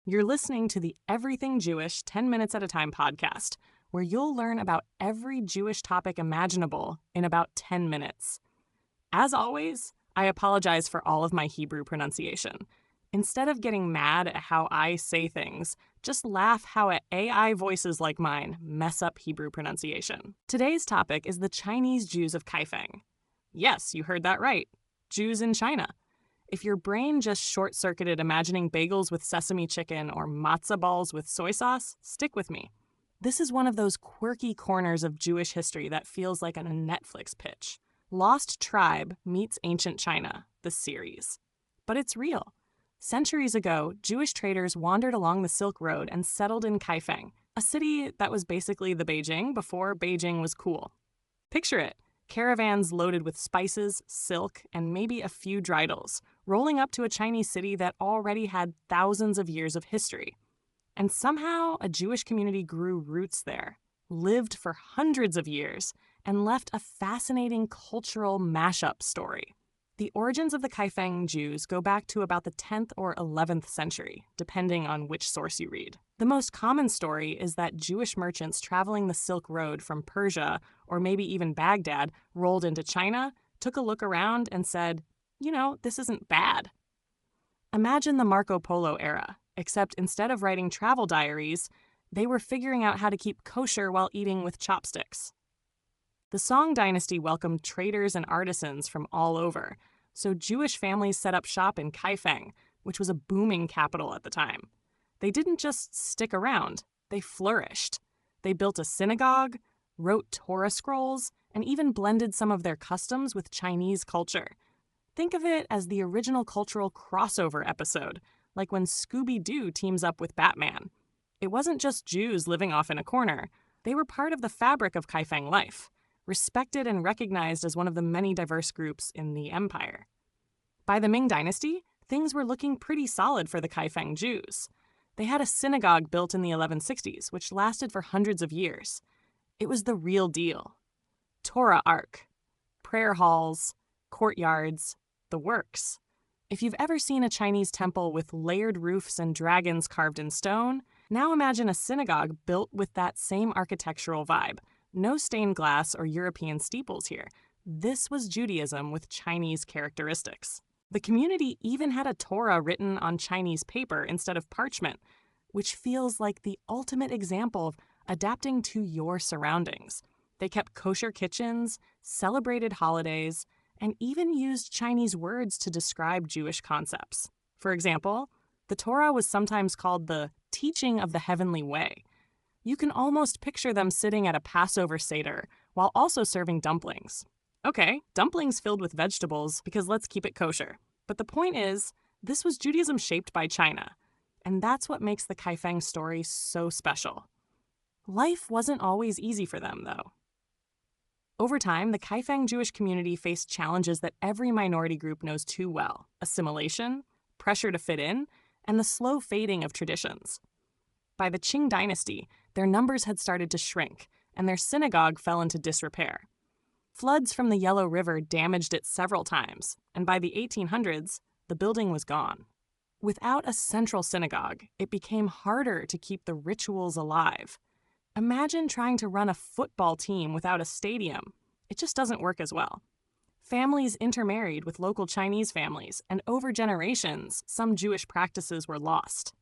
You're listening to the Everything Jewish 10 Minutes at a Time podcast, where you'll learn about every Jewish topic imaginable in about 10 minutes. As always, I apologize for all of my Hebrew pronunciation. Instead of getting mad at how I say things, just laugh how AI voices like mine mess up Hebrew pronunciation. Today's topic is the Chinese Jews of Kaifeng. Yes, you heard that right. Jews in China. If your brain just short-circuited imagining bagels with sesame chicken or matzo balls with soy sauce, stick with me. This is one of those quirky corners of Jewish history that feels like a Netflix pitch. Lost Tribe meets Ancient China, the series. But it's real. Centuries ago, Jewish traders wandered along the Silk Road and settled in Kaifeng, a city that was basically the Beijing before Beijing was cool. Picture it. Caravans loaded with spices, silk, and maybe a few dreidels, rolling up to a Chinese city that already had thousands of years of history. And somehow, a Jewish community grew roots there, lived for hundreds of years, and left a fascinating cultural mashup story. The origins of the Kaifeng Jews go back to about the 10th or 11th century, depending on which source you read. The most common story is that Jewish merchants traveling the Silk Road from Persia, or maybe even Baghdad, rolled into China, took a look around, and said, this isn't bad. Imagine the Marco Polo era, except instead of writing travel diaries, they were figuring out how to keep kosher while eating with chopsticks. The Song dynasty welcomed traders and artisans from all over, so Jewish families set up shop in Kaifeng, which was a booming capital at the time. They didn't just stick around, they flourished. They built a synagogue, wrote Torah scrolls, and even blended some of their customs with Chinese culture. Think of it as the original cultural crossover episode, like when Scooby-Doo teams up with Batman. It wasn't just Jews living off in a corner. They were part of the fabric of Kaifeng life, respected and recognized as one of the many diverse groups in the empire. By the Ming Dynasty, things were looking pretty solid for the Kaifeng Jews. They had a synagogue built in the 1160s, which lasted for hundreds of years. It was the real deal. Torah Ark, prayer halls, courtyards, the works. If you've ever seen a Chinese temple with layered roofs and dragons carved in stone, now imagine a synagogue built with that same architectural vibe. No stained glass or European steeples here. This was Judaism with Chinese characteristics. The community even had a Torah written on Chinese paper instead of parchment, which feels like the ultimate example of adapting to your surroundings. They kept kosher kitchens, celebrated holidays, and even used Chinese words to describe Jewish concepts. For example, the Torah was sometimes called the teaching of the heavenly way. You can almost picture them sitting at a Passover Seder while also serving dumplings. Okay, dumplings filled with vegetables because let's keep it kosher. But the point is, this was Judaism shaped by China, and that's what makes the Kaifeng story so special. Life wasn't always easy for them, though. Over time, the Kaifeng Jewish community faced challenges that every minority group knows too well: assimilation, pressure to fit in, and the slow fading of traditions. By the Qing dynasty, their numbers had started to shrink, and their synagogue fell into disrepair. Floods from the Yellow River damaged it several times, and by the 1800s, the building was gone. Without a central synagogue, it became harder to keep the rituals alive. Imagine trying to run a football team without a stadium. It just doesn't work as well. Families intermarried with local Chinese families, and over generations, some Jewish practices were lost.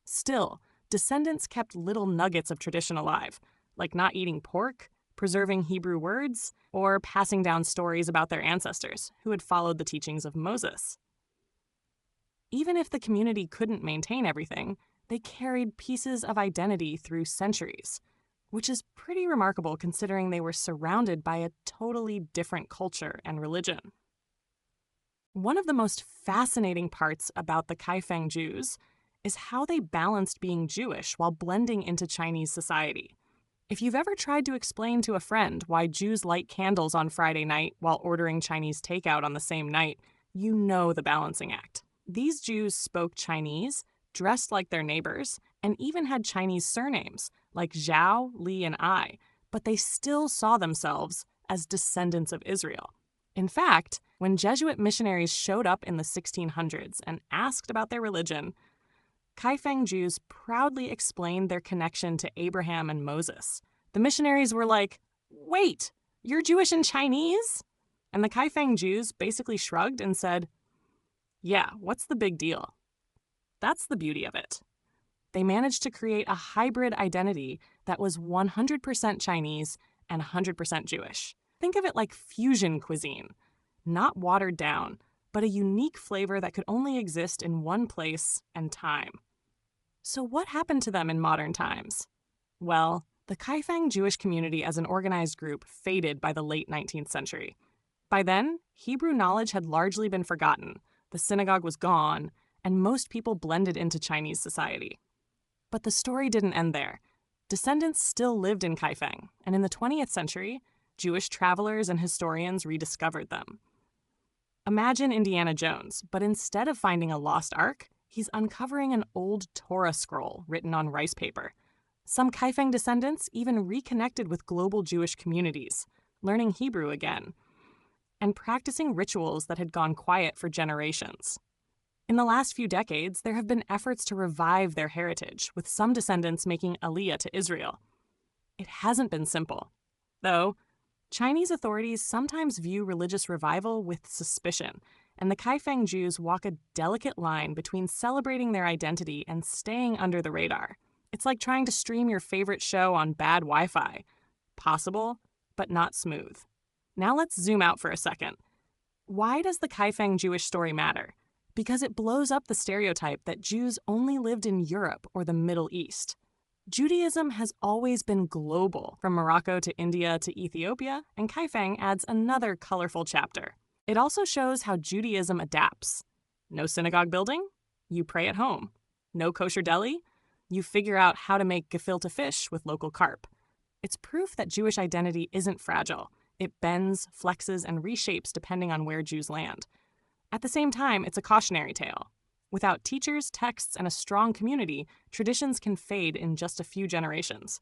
Still, descendants kept little nuggets of tradition alive, like not eating pork, preserving Hebrew words, or passing down stories about their ancestors who had followed the teachings of Moses. Even if the community couldn't maintain everything, they carried pieces of identity through centuries, which is pretty remarkable considering they were surrounded by a totally different culture and religion. One of the most fascinating parts about the Kaifeng Jews is how they balanced being Jewish while blending into Chinese society. If you've ever tried to explain to a friend why Jews light candles on Friday night while ordering Chinese takeout on the same night, you know the balancing act. These Jews spoke Chinese, dressed like their neighbors, and even had Chinese surnames like Zhao, Li, and Ai, but they still saw themselves as descendants of Israel. In fact, when Jesuit missionaries showed up in the 1600s and asked about their religion, Kaifeng Jews proudly explained their connection to Abraham and Moses. The missionaries were like, "Wait, you're Jewish and Chinese?" And the Kaifeng Jews basically shrugged and said, "Yeah, what's the big deal?" That's the beauty of it. They managed to create a hybrid identity that was 100% Chinese and 100% Jewish. Think of it like fusion cuisine, not watered down, but a unique flavor that could only exist in one place and time. So what happened to them in modern times? Well, the Kaifeng Jewish community as an organized group faded by the late 19th century. By then, Hebrew knowledge had largely been forgotten, the synagogue was gone, and most people blended into Chinese society. But the story didn't end there. Descendants still lived in Kaifeng, and in the 20th century, Jewish travelers and historians rediscovered them. Imagine Indiana Jones, but instead of finding a lost ark, he's uncovering an old Torah scroll written on rice paper. Some Kaifeng descendants even reconnected with global Jewish communities, learning Hebrew again, and practicing rituals that had gone quiet for generations. In the last few decades, there have been efforts to revive their heritage, with some descendants making Aliyah to Israel. It hasn't been simple. Though, Chinese authorities sometimes view religious revival with suspicion, and the Kaifeng Jews walk a delicate line between celebrating their identity and staying under the radar. It's like trying to stream your favorite show on bad Wi-Fi. Possible, but not smooth. Now let's zoom out for a second. Why does the Kaifeng Jewish story matter? Because it blows up the stereotype that Jews only lived in Europe or the Middle East. Judaism has always been global, from Morocco to India to Ethiopia, and Kaifeng adds another colorful chapter. It also shows how Judaism adapts. No synagogue building? You pray at home. No kosher deli? You figure out how to make gefilte fish with local carp. It's proof that Jewish identity isn't fragile. It bends, flexes, and reshapes depending on where Jews land. At the same time, it's a cautionary tale. Without teachers, texts, and a strong community, traditions can fade in just a few generations.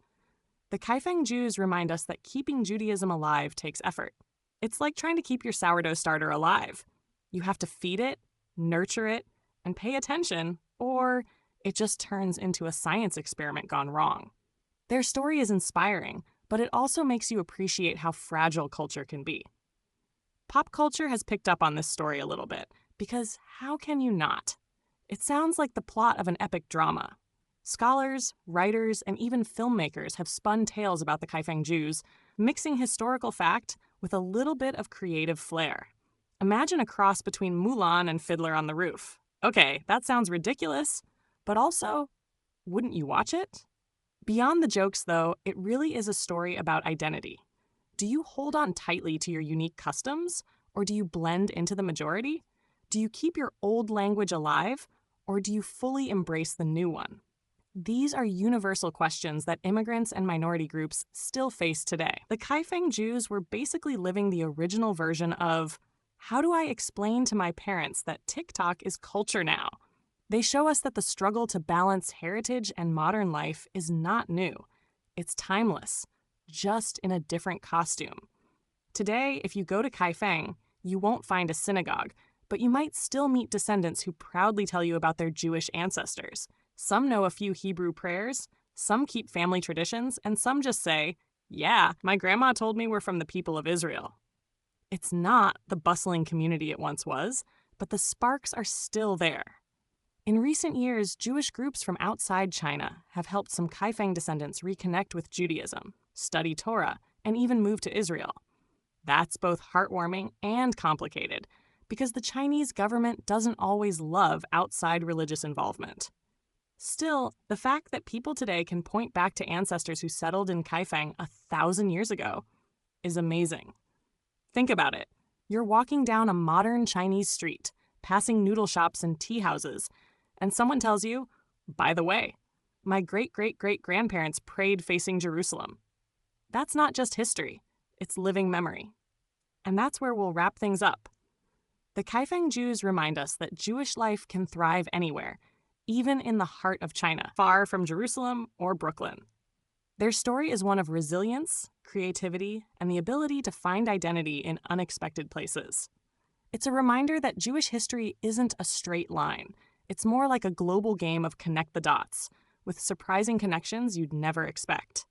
The Kaifeng Jews remind us that keeping Judaism alive takes effort. It's like trying to keep your sourdough starter alive. You have to feed it, nurture it, and pay attention, or it just turns into a science experiment gone wrong. Their story is inspiring, but it also makes you appreciate how fragile culture can be. Pop culture has picked up on this story a little bit, because how can you not? It sounds like the plot of an epic drama. Scholars, writers, and even filmmakers have spun tales about the Kaifeng Jews, mixing historical fact with a little bit of creative flair. Imagine a cross between Mulan and Fiddler on the Roof. Okay, that sounds ridiculous, but also, wouldn't you watch it? Beyond the jokes, though, it really is a story about identity. Do you hold on tightly to your unique customs, or do you blend into the majority? Do you keep your old language alive, or do you fully embrace the new one? These are universal questions that immigrants and minority groups still face today. The Kaifeng Jews were basically living the original version of, how do I explain to my parents that TikTok is culture now? They show us that the struggle to balance heritage and modern life is not new. It's timeless, just in a different costume. Today, if you go to Kaifeng, you won't find a synagogue, but you might still meet descendants who proudly tell you about their Jewish ancestors. Some know a few Hebrew prayers, some keep family traditions, and some just say, yeah, my grandma told me we're from the people of Israel. It's not the bustling community it once was, but the sparks are still there. In recent years, Jewish groups from outside China have helped some Kaifeng descendants reconnect with Judaism, study Torah, and even move to Israel. That's both heartwarming and complicated, because the Chinese government doesn't always love outside religious involvement. Still, the fact that people today can point back to ancestors who settled in Kaifeng 1,000 years ago is amazing. Think about it. You're walking down a modern Chinese street, passing noodle shops and tea houses, and someone tells you, by the way, my great-great-great-grandparents prayed facing Jerusalem. That's not just history, it's living memory. And that's where we'll wrap things up. The Kaifeng Jews remind us that Jewish life can thrive anywhere, even in the heart of China, far from Jerusalem or Brooklyn. Their story is one of resilience, creativity, and the ability to find identity in unexpected places. It's a reminder that Jewish history isn't a straight line. It's more like a global game of connect the dots, with surprising connections you'd never expect.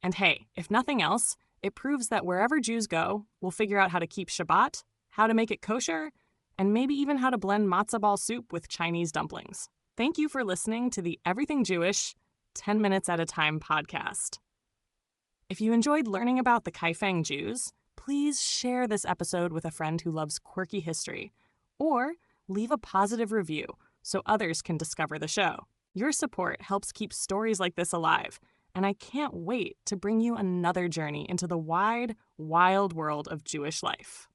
And hey, if nothing else, it proves that wherever Jews go, we'll figure out how to keep Shabbat, how to make it kosher, and maybe even how to blend matzo ball soup with Chinese dumplings. Thank you for listening to the Everything Jewish 10 Minutes at a Time podcast. If you enjoyed learning about the Kaifeng Jews, please share this episode with a friend who loves quirky history, or leave a positive review so others can discover the show. Your support helps keep stories like this alive, and I can't wait to bring you another journey into the wide, wild world of Jewish life.